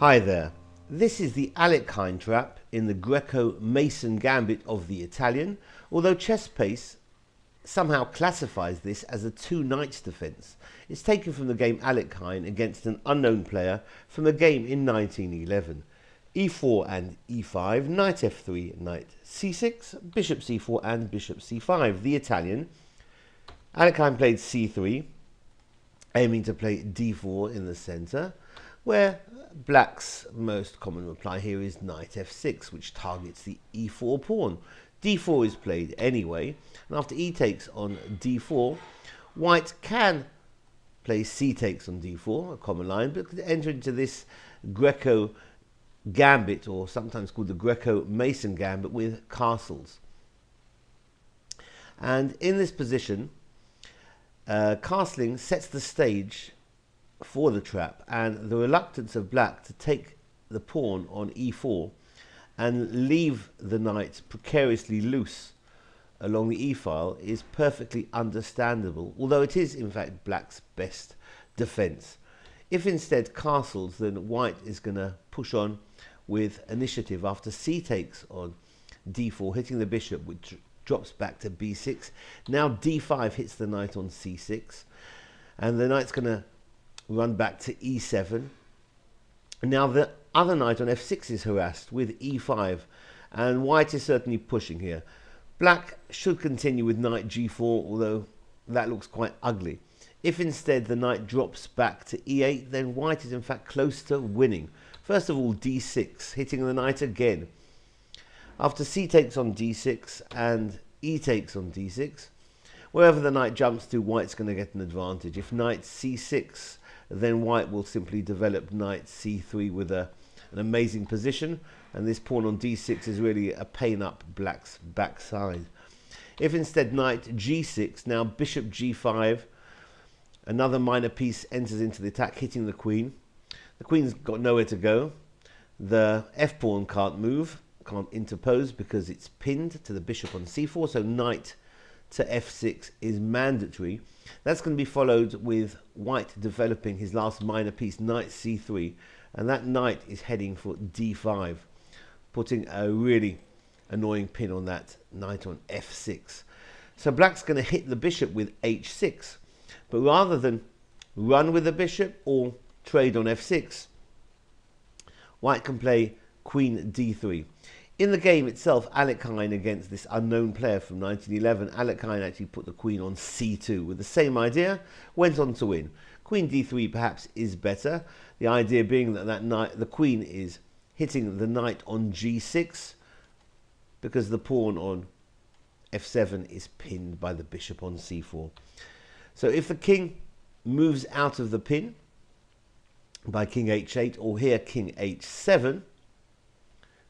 Hi there, this is the Alekhine trap in the Greco-Mason gambit of the Italian, although Chess Pace somehow classifies this as a two knights defense. It's taken from the game Alekhine against an unknown player from a game in 1911. e4 and e5, knight f3, knight c6, bishop c4 and bishop c5. The Italian, Alekhine played c3, aiming to play d4 in the center, where black's most common reply here is knight f6, which targets the e4 pawn. d4 is played anyway, and after e takes on d4, white can play c takes on d4, a common line, but could enter into this Greco gambit, or sometimes called the Greco-Mason gambit, with castles. And in this position, castling sets the stage for the trap, and the reluctance of black to take the pawn on e4 and leave the knight precariously loose along the e-file is perfectly understandable, although it is in fact black's best defense. If instead castles, then white is going to push on with initiative after c takes on d4, hitting the bishop, which drops back to b6. Now d5 hits the knight on c6, and the knight's going to run back to e7. Now the other knight on f6 is harassed with e5, and white is certainly pushing here. Black should continue with knight g4, although that looks quite ugly. If instead the knight drops back to e8, then white is in fact close to winning. First of all, d6, hitting the knight again. After c takes on d6 and e takes on d6, wherever the knight jumps to, white's going to get an advantage. If knight c6, then white will simply develop knight c3 with an amazing position, and this pawn on d6 is really a pain up black's backside. If instead knight g6, now bishop g5, another minor piece enters into the attack, hitting the queen. The queen's got nowhere to go. The f-pawn can't move, can't interpose because it's pinned to the bishop on c4, so knight to f6 is mandatory. That's going to be followed with white developing his last minor piece, knight c3, and that knight is heading for d5, putting a really annoying pin on that knight on f6. So black's going to hit the bishop with h6, but rather than run with the bishop or trade on f6, white can play queen d3. In the game itself, Alekhine against this unknown player from 1911, Alekhine actually put the queen on c2 with the same idea, went on to win. Queen d3 perhaps is better, the idea being that the queen is hitting the knight on g6 because the pawn on f7 is pinned by the bishop on c4. So if the king moves out of the pin by king h8, or here king h7,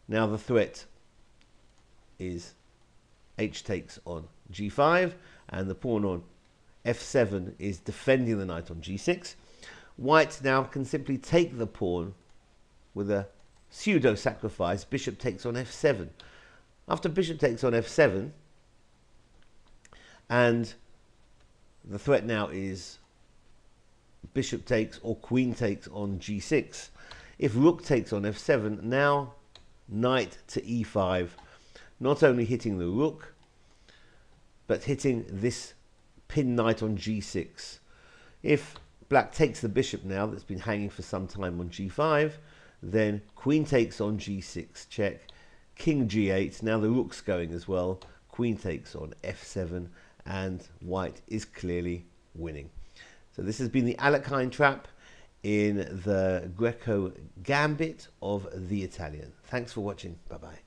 now the threat is h takes on g5, and the pawn on f7 is defending the knight on g6. White now can simply take the pawn with a pseudo sacrifice, bishop takes on f7. After bishop takes on f7, and the threat now is bishop takes or queen takes on g6. If rook takes on f7, now knight to e5, not only hitting the rook, but hitting this pin knight on g6. If black takes the bishop now, that's been hanging for some time on g5, then queen takes on g6, check, king g8, now the rook's going as well, queen takes on f7, and white is clearly winning. So this has been the Alekhine trap in the Greco gambit of the Italian. Thanks for watching. Bye-bye.